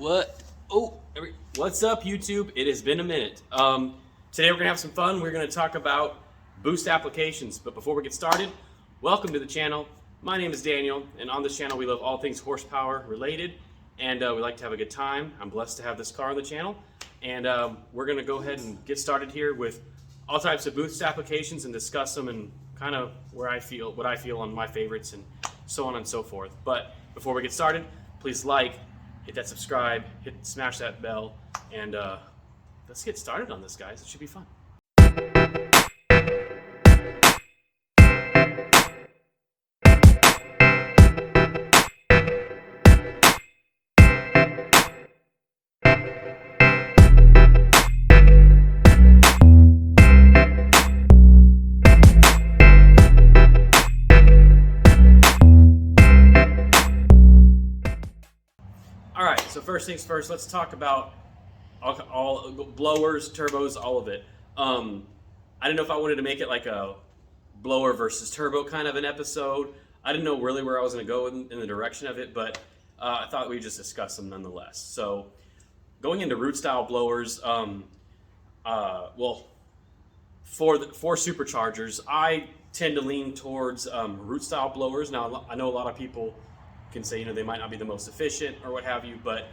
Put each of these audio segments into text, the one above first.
What? What's up, YouTube? It has been a minute. Today we're gonna have some fun. We're gonna talk about boost applications. But before we get started, welcome to the channel. My name is Daniel, and on this channel we love all things horsepower related, and we like to have a good time. I'm blessed to have this car on the channel, and we're gonna go ahead and get started here with all types of boost applications and discuss them and kind of what I feel on my favorites and so on and so forth. But before we get started, please hit that subscribe, smash that bell, and let's get started on this, guys. It should be fun. So first things first, let's talk about all blowers, turbos, all of it. I didn't know if I wanted to make it like a blower versus turbo kind of an episode. I didn't know really where I was going to go in the direction of it, but I thought we'd just discuss them nonetheless. So going into root style blowers, well, for superchargers, I tend to lean towards root style blowers. Now I know a lot of people can say, they might not be the most efficient or what have you, but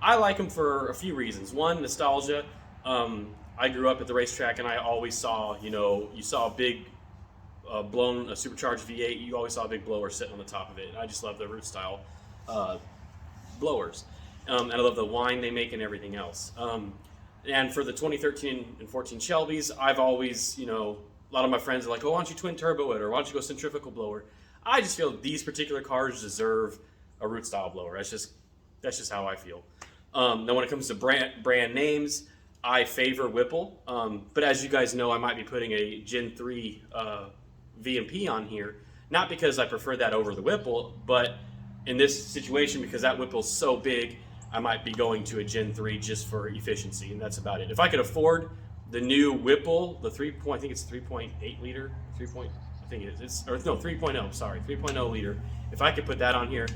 I like them for a few reasons. One, nostalgia. I grew up at the racetrack, and I always saw, you saw a big blown a supercharged V8, you always saw a big blower sitting on the top of it. I just love the root style blowers, and I love the whine they make and everything else. And for the 2013 and 14 Shelbys, I've always, a lot of my friends are like, oh, why don't you twin turbo it, or why don't you go centrifugal blower? I just feel these particular cars deserve a root style blower. That's just how I feel. Now when it comes to brand names, I favor Whipple. But as you guys know, I might be putting a Gen 3 VMP on here. Not because I prefer that over the Whipple, but in this situation, because that Whipple's so big, I might be going to a Gen 3 just for efficiency, and that's about it. If I could afford the new Whipple, the 3.8 liter, 3.0, sorry, 3.0 liter. If I could put that on here,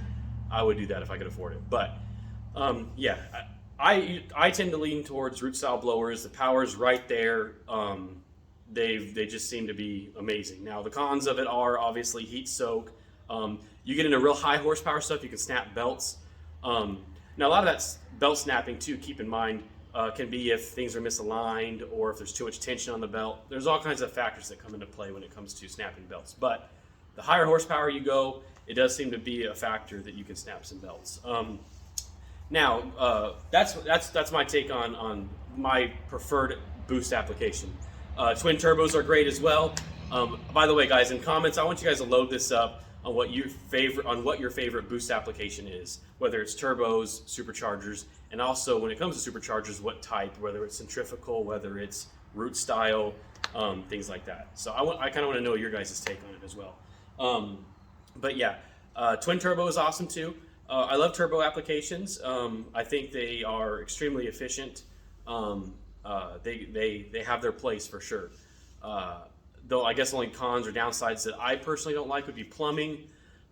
I would do that if I could afford it. But yeah, I tend to lean towards root style blowers. The power's right there. They just seem to be amazing. Now the cons of it are obviously heat soak. You get into real high horsepower stuff, you can snap belts. Now a lot of that's belt snapping too, keep in mind, can be if things are misaligned or if there's too much tension on the belt. There's all kinds of factors that come into play when it comes to snapping belts. But the higher horsepower you go, it does seem to be a factor that you can snap some belts. Now, that's my take on my preferred boost application. Twin turbos are great as well. By the way, guys, in comments, I want you guys to load this up on what your favorite boost application is, whether it's turbos, superchargers, and also when it comes to superchargers, what type, whether it's centrifugal, whether it's root style, things like that. So I kind of want to know your guys' take on it as well. But yeah, twin turbo is awesome too. I love turbo applications. I think they are extremely efficient. They have their place for sure. Though I guess only cons or downsides that I personally don't like would be plumbing,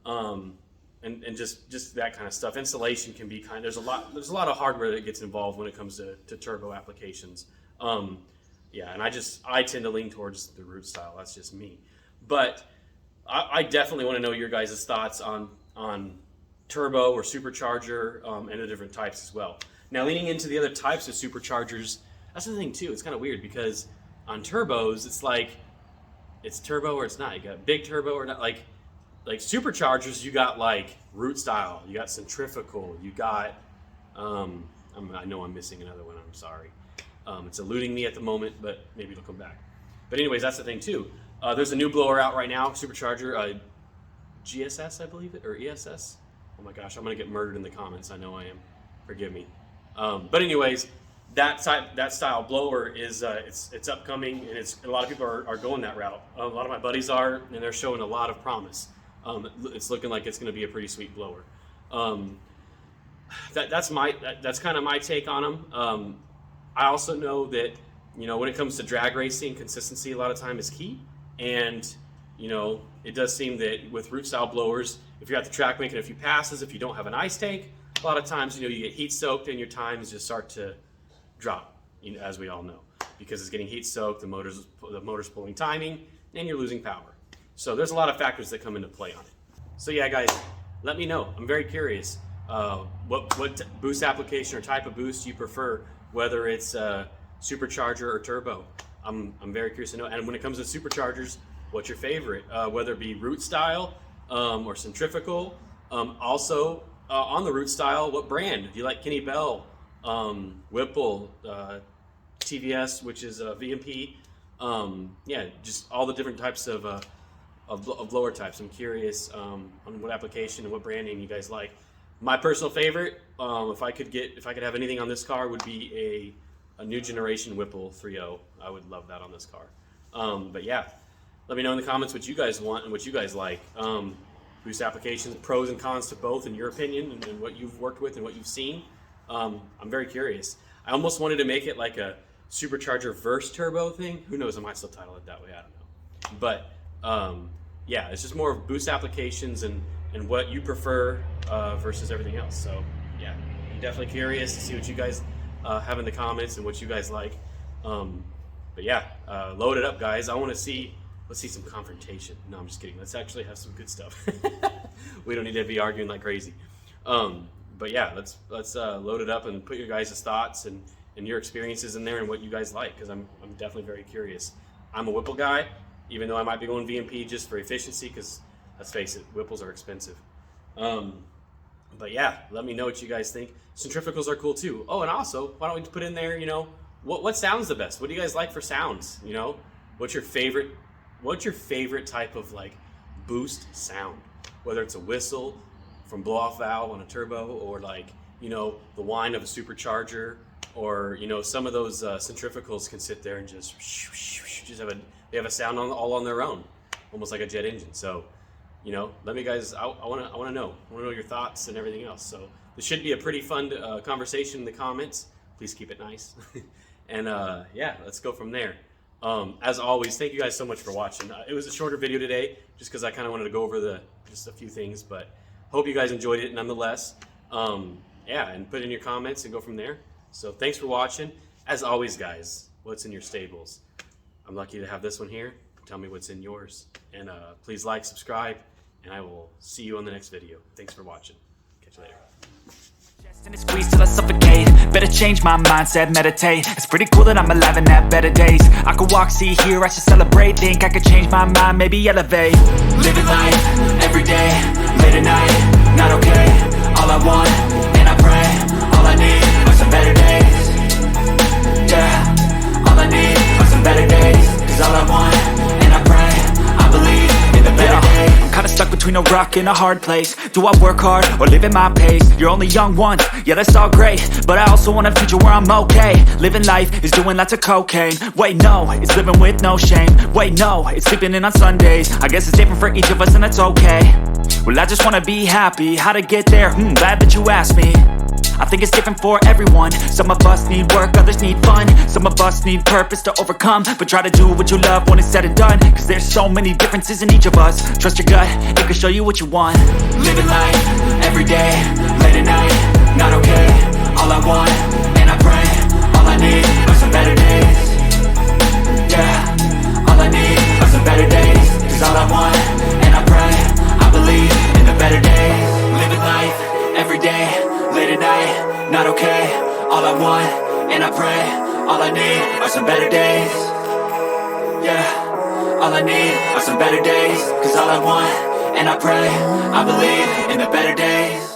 and just that kind of stuff. Installation can be there's a lot of hardware that gets involved when it comes to turbo applications. Yeah, and I tend to lean towards the root style. That's just me. But I definitely want to know your guys' thoughts on turbo or supercharger, and the different types as well. Now leaning into the other types of superchargers, that's the thing too. It's kind of weird because on turbos, it's like it's turbo or it's not. You got big turbo or not. Like superchargers, you got like root style, you got centrifugal, you got I know I'm missing another one, I'm sorry. It's eluding me at the moment, but maybe it'll come back. But anyways, that's the thing too. There's a new blower out right now, supercharger, GSS, I believe it, or ESS. Oh my gosh, I'm gonna get murdered in the comments. I know I am. Forgive me. But anyways, that style blower is it's upcoming, and a lot of people are going that route. A lot of my buddies are, and they're showing a lot of promise. It's looking like it's going to be a pretty sweet blower. That's kind of my take on them. I also know that when it comes to drag racing, consistency a lot of time is key, and it does seem that with root style blowers, if you're at the track making a few passes, if you don't have an ice tank, a lot of times, you get heat soaked and your times just start to drop, as we all know, because it's getting heat soaked, the motor's pulling timing, and you're losing power. So there's a lot of factors that come into play on it. So yeah, guys, let me know. I'm very curious. What boost application or type of boost you prefer, whether it's supercharger or turbo. I'm very curious to know. And when it comes to superchargers, what's your favorite? Whether it be root style or centrifugal. Also, on the root style, what brand? Do you like Kenny Bell, Whipple, TVS, which is VMP? Yeah, just all the different types of blower types. I'm curious on what application and what brand name you guys like. My personal favorite, if I could have anything on this car, would be a new generation Whipple 3.0. I would love that on this car. But yeah, let me know in the comments what you guys want and what you guys like. Boost applications, pros and cons to both, in your opinion, and what you've worked with and what you've seen. I'm very curious. I almost wanted to make it like a supercharger verse turbo thing. Who knows? I might still title it that way. I don't know. But yeah, it's just more of boost applications and what you prefer versus everything else. So yeah, I'm definitely curious to see what you guys have in the comments and what you guys like. But yeah, load it up, guys. Let's see some confrontation. No, I'm just kidding. Let's actually have some good stuff. We don't need to be arguing like crazy. But yeah, let's load it up and put your guys' thoughts and your experiences in there and what you guys like, because I'm definitely very curious. I'm a Whipple guy, even though I might be going VMP just for efficiency, because let's face it, Whipples are expensive. But yeah, let me know what you guys think. Centrifugals are cool too. Oh, and also, why don't we put in there, what sounds the best? What do you guys like for sounds? What's your favorite type of like boost sound? Whether it's a whistle from blow off valve on a turbo, or like, the whine of a supercharger, or some of those centrifugals can sit there and just have a sound all on their own, almost like a jet engine. So let me guys, I want to know your thoughts and everything else. So this should be a pretty fun conversation in the comments. Please keep it nice. And yeah, let's go from there. As always, thank you guys so much for watching. It was a shorter video today, just because I kind of wanted to go over just a few things, but hope you guys enjoyed it nonetheless. Yeah, and put in your comments and go from there. So thanks for watching. As always, guys, what's in your stables? I'm lucky to have this one here. Tell me what's in yours. And please like, subscribe, and I will see you on the next video. Thanks for watching. Catch you later. And it squeeze till I suffocate. Better change my mindset, meditate. It's pretty cool that I'm alive and have better days. I could walk, see, hear, I should celebrate. Think I could change my mind, maybe elevate. Living life, every day, late at night, not okay. All I want, and I pray, all I need are some better days. Yeah, all I need are some better days. Cause all I want, and I pray, I believe in the better days. I'm kinda stuck between a rock and a hard place. Do I work hard or live at my pace? You're only young once, yeah that's all great, but I also want a future where I'm okay. Living life is doing lots of cocaine. Wait no, it's living with no shame. Wait no, it's sleeping in on Sundays. I guess it's different for each of us and that's okay. Well I just wanna be happy, how to get there? Glad that you asked me. I think it's different for everyone. Some of us need work, others need fun. Some of us need purpose to overcome. But try to do what you love when it's said and done. Cause there's so many differences in each of us. Trust your gut, it can show you what you want. Living life, every day, late at night, not okay. All I want, and I pray, all I need are some better days. Yeah, all I need are some better days. Cause all I want, and I pray, I believe in the better days. Living life, every day, late at night, not okay. All I want, and I pray, all I need are some better days. Yeah, all I need are some better days. Cause all I want, and I pray, I believe in the better days.